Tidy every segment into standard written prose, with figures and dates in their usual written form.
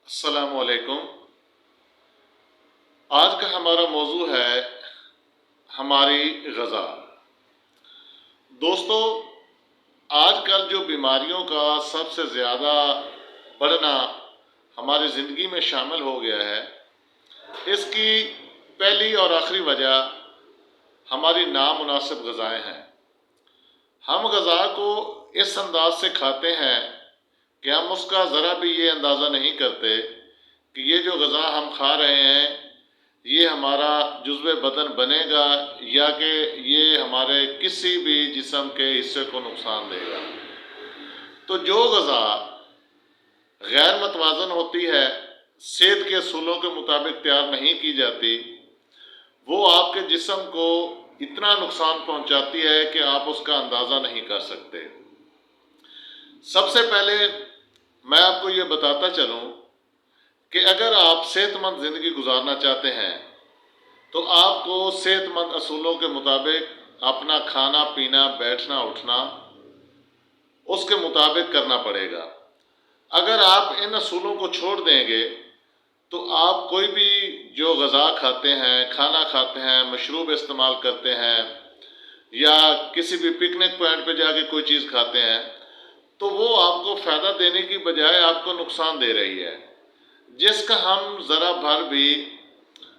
السلام علیکم۔ آج کا ہمارا موضوع ہے ہماری غذا۔ دوستو، آج کل جو بیماریوں کا سب سے زیادہ بڑھنا ہماری زندگی میں شامل ہو گیا ہے، اس کی پہلی اور آخری وجہ ہماری نامناسب غذائیں ہیں۔ ہم غذا کو اس انداز سے کھاتے ہیں کہ ہم اس کا ذرا بھی یہ اندازہ نہیں کرتے کہ یہ جو غذا ہم کھا رہے ہیں یہ ہمارا جزو بدن بنے گا یا کہ یہ ہمارے کسی بھی جسم کے حصے کو نقصان دے گا۔ تو جو غذا غیر متوازن ہوتی ہے، صحت کے اصولوں کے مطابق تیار نہیں کی جاتی، وہ آپ کے جسم کو اتنا نقصان پہنچاتی ہے کہ آپ اس کا اندازہ نہیں کر سکتے۔ سب سے پہلے میں آپ کو یہ بتاتا چلوں کہ اگر آپ صحت مند زندگی گزارنا چاہتے ہیں تو آپ کو صحت مند اصولوں کے مطابق اپنا کھانا پینا، بیٹھنا اٹھنا اس کے مطابق کرنا پڑے گا۔ اگر آپ ان اصولوں کو چھوڑ دیں گے تو آپ کوئی بھی جو غذا کھاتے ہیں، کھانا کھاتے ہیں، مشروب استعمال کرتے ہیں یا کسی بھی پکنک پوائنٹ پہ جا کے کوئی چیز کھاتے ہیں تو وہ آپ کو فائدہ دینے کی بجائے آپ کو نقصان دے رہی ہے، جس کا ہم ذرا بھر بھی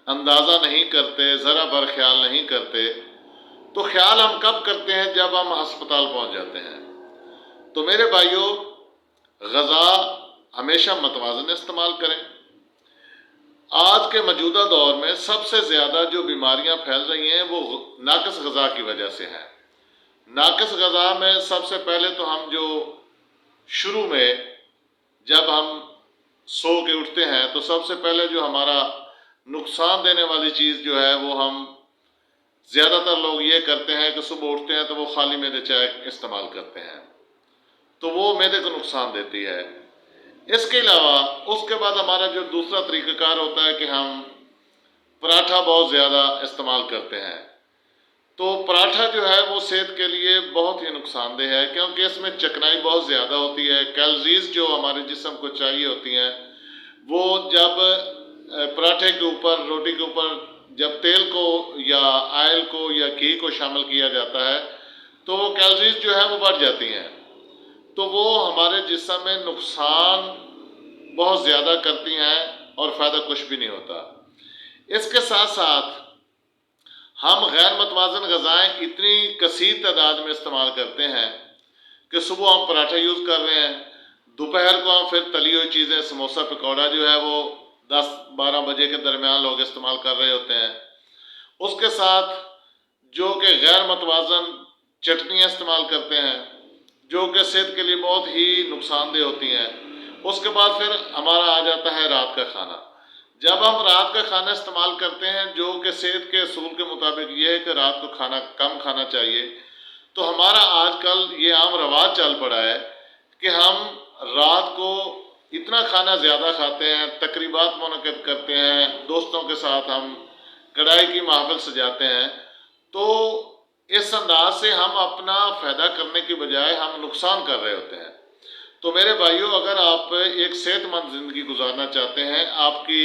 اندازہ نہیں کرتے، ذرا بھر خیال نہیں کرتے۔ تو خیال ہم کب کرتے ہیں؟ جب ہم ہسپتال پہنچ جاتے ہیں۔ تو میرے بھائیوں، غذا ہمیشہ متوازن استعمال کریں۔ آج کے موجودہ دور میں سب سے زیادہ جو بیماریاں پھیل رہی ہیں وہ ناقص غذا کی وجہ سے ہیں۔ ناقص غذا میں سب سے پہلے تو ہم جو شروع میں جب ہم سو کے اٹھتے ہیں تو سب سے پہلے جو ہمارا نقصان دینے والی چیز جو ہے وہ ہم زیادہ تر لوگ یہ کرتے ہیں کہ صبح اٹھتے ہیں تو وہ خالی معدے چائے استعمال کرتے ہیں، تو وہ معدے کو نقصان دیتی ہے۔ اس کے علاوہ اس کے بعد ہمارا جو دوسرا طریقہ کار ہوتا ہے کہ ہم پراٹھا بہت زیادہ استعمال کرتے ہیں۔ تو پراٹھا جو ہے وہ صحت کے لیے بہت ہی نقصان دہ ہے، کیونکہ اس میں چکنائی بہت زیادہ ہوتی ہے۔ کیلوریز جو ہمارے جسم کو چاہیے ہوتی ہیں وہ جب پراٹھے کے اوپر، روٹی کے اوپر جب تیل کو یا آئل کو یا گھی کو شامل کیا جاتا ہے تو وہ کیلوریز جو ہے وہ بڑھ جاتی ہیں، تو وہ ہمارے جسم میں نقصان بہت زیادہ کرتی ہیں اور فائدہ کچھ بھی نہیں ہوتا۔ اس کے ساتھ ساتھ ہم غیر متوازن غذائیں اتنی کثیر تعداد میں استعمال کرتے ہیں کہ صبح ہم پراٹھا یوز کر رہے ہیں، دوپہر کو ہم پھر تلی ہوئی چیزیں، سموسہ پکوڑا جو ہے وہ 10-12 بجے کے درمیان لوگ استعمال کر رہے ہوتے ہیں۔ اس کے ساتھ جو کہ غیر متوازن چٹنیاں استعمال کرتے ہیں جو کہ صحت کے لیے بہت ہی نقصان دہ ہوتی ہیں۔ اس کے بعد پھر ہمارا آ جاتا ہے رات کا کھانا۔ جب ہم رات کا کھانا استعمال کرتے ہیں جو کہ صحت کے اصول کے مطابق یہ ہے کہ رات کو کھانا کم کھانا چاہیے، تو ہمارا آج کل یہ عام رواج چل پڑا ہے کہ ہم رات کو اتنا کھانا زیادہ کھاتے ہیں، تقریبات منعقد کرتے ہیں، دوستوں کے ساتھ ہم کڑائی کی محفل سجاتے ہیں، تو اس انداز سے ہم اپنا فائدہ کرنے کی بجائے ہم نقصان کر رہے ہوتے ہیں۔ تو میرے بھائیوں، اگر آپ ایک صحت مند زندگی گزارنا چاہتے ہیں، آپ کی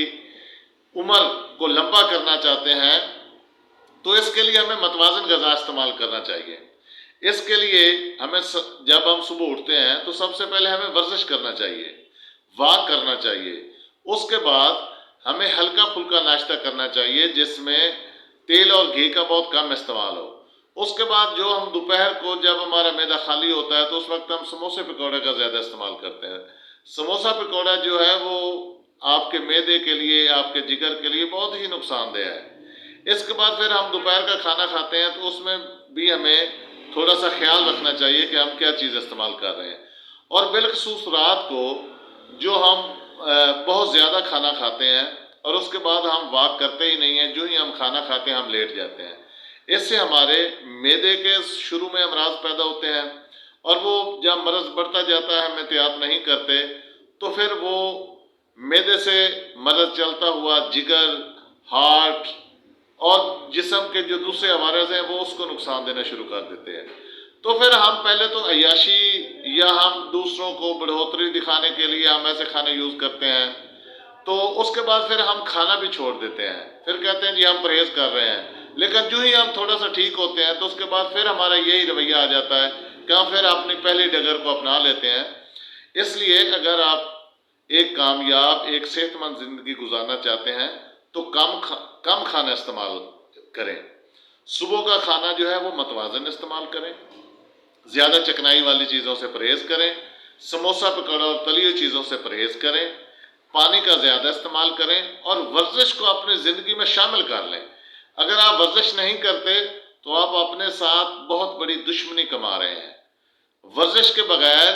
عمر کو لمبا کرنا چاہتے ہیں، تو اس کے لیے ہمیں متوازن غذا استعمال کرنا چاہیے۔ اس کے لیے ہمیں جب ہم صبح اٹھتے ہیں تو سب سے پہلے ہمیں ورزش کرنا چاہیے، واک کرنا چاہیے۔ اس کے بعد ہمیں ہلکا پھلکا ناشتہ کرنا چاہیے جس میں تیل اور گھی کا بہت کم استعمال ہو۔ اس کے بعد جو ہم دوپہر کو جب ہمارا معدہ خالی ہوتا ہے تو اس وقت ہم سموسے پکوڑے کا زیادہ استعمال کرتے ہیں۔ سموسہ پکوڑا جو ہے وہ آپ کے معدے کے لیے، آپ کے جگر کے لیے بہت ہی نقصان دہ ہے۔ اس کے بعد پھر ہم دوپہر کا کھانا کھاتے ہیں تو اس میں بھی ہمیں تھوڑا سا خیال رکھنا چاہیے کہ ہم کیا چیز استعمال کر رہے ہیں۔ اور بالخصوص رات کو جو ہم بہت زیادہ کھانا کھاتے ہیں اور اس کے بعد ہم واک کرتے ہی نہیں ہیں، جو ہی ہم کھانا کھاتے ہیں ہم لیٹ جاتے ہیں۔ اس سے ہمارے معدے کے شروع میں امراض پیدا ہوتے ہیں، اور وہ جب مرض بڑھتا جاتا ہے ہم احتیاط نہیں کرتے تو پھر وہ معدے سے مرض چلتا ہوا جگر، ہارٹ اور جسم کے جو دوسرے عوارض ہیں وہ اس کو نقصان دینا شروع کر دیتے ہیں۔ تو پھر ہم پہلے تو عیاشی یا ہم دوسروں کو بڑھوتری دکھانے کے لیے ہم ایسے کھانے یوز کرتے ہیں، تو اس کے بعد پھر ہم کھانا بھی چھوڑ دیتے ہیں، پھر کہتے ہیں جی ہم پرہیز کر رہے ہیں، لیکن جو ہی ہم تھوڑا سا ٹھیک ہوتے ہیں تو اس کے بعد پھر ہمارا یہی رویہ آ جاتا ہے کہ ہم پھر اپنی پہلی ڈگر کو اپنا لیتے ہیں۔ اس لیے اگر آپ ایک کامیاب، ایک صحت مند زندگی گزارنا چاہتے ہیں تو کم کھانا استعمال کریں۔ صبح کا کھانا جو ہے وہ متوازن استعمال کریں، زیادہ چکنائی والی چیزوں سے پرہیز کریں، سموسہ پکوڑا اور تلی ہوئی چیزوں سے پرہیز کریں، پانی کا زیادہ استعمال کریں اور ورزش کو اپنی زندگی میں شامل کر لیں۔ اگر آپ ورزش نہیں کرتے تو آپ اپنے ساتھ بہت بڑی دشمنی کما رہے ہیں۔ ورزش کے بغیر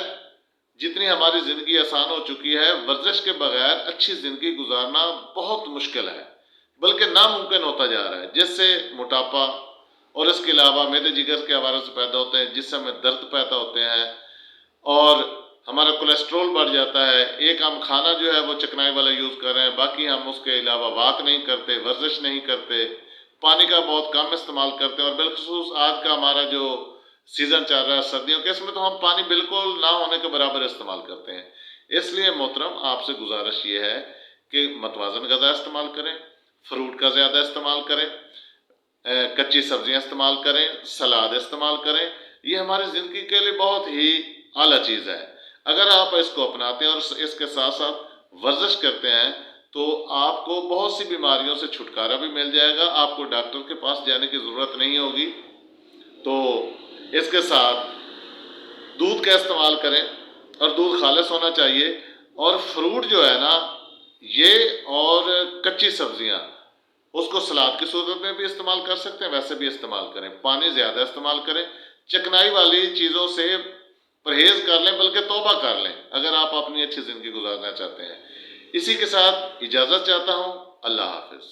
جتنی ہماری زندگی آسان ہو چکی ہے، ورزش کے بغیر اچھی زندگی گزارنا بہت مشکل ہے، بلکہ ناممکن ہوتا جا رہا ہے، جس سے موٹاپا اور اس کے علاوہ معدے جگر کے حوالے سے پیدا ہوتے ہیں، جس سے ہمیں درد پیدا ہوتے ہیں اور ہمارا کولیسٹرول بڑھ جاتا ہے۔ ایک ہم کھانا جو ہے وہ چکنائی والا یوز کر رہے ہیں، باقی ہم اس کے علاوہ واک نہیں کرتے، ورزش نہیں کرتے، پانی کا بہت کم استعمال کرتے ہیں، اور بالخصوص آج کا ہمارا جو سیزن چل رہا ہے سردیوں کے، اس میں تو ہم پانی بالکل نہ ہونے کے برابر استعمال کرتے ہیں۔ اس لیے محترم آپ سے گزارش یہ ہے کہ متوازن غذا استعمال کریں، فروٹ کا زیادہ استعمال کریں، کچی سبزیاں استعمال کریں، سلاد استعمال کریں۔ یہ ہماری زندگی کے لیے بہت ہی اعلیٰ چیز ہے۔ اگر آپ اس کو اپناتے ہیں اور اس کے ساتھ ساتھ ورزش کرتے ہیں تو آپ کو بہت سی بیماریوں سے چھٹکارا بھی مل جائے گا، آپ کو ڈاکٹر کے پاس جانے کی ضرورت نہیں ہوگی۔ تو اس کے ساتھ دودھ کا استعمال کریں، اور دودھ خالص ہونا چاہیے، اور فروٹ جو ہے نا یہ اور کچی سبزیاں اس کو سلاد کی صورت میں بھی استعمال کر سکتے ہیں، ویسے بھی استعمال کریں، پانی زیادہ استعمال کریں، چکنائی والی چیزوں سے پرہیز کر لیں، بلکہ توبہ کر لیں اگر آپ اپنی اچھی زندگی گزارنا چاہتے ہیں۔ اسی کے ساتھ اجازت چاہتا ہوں، اللہ حافظ۔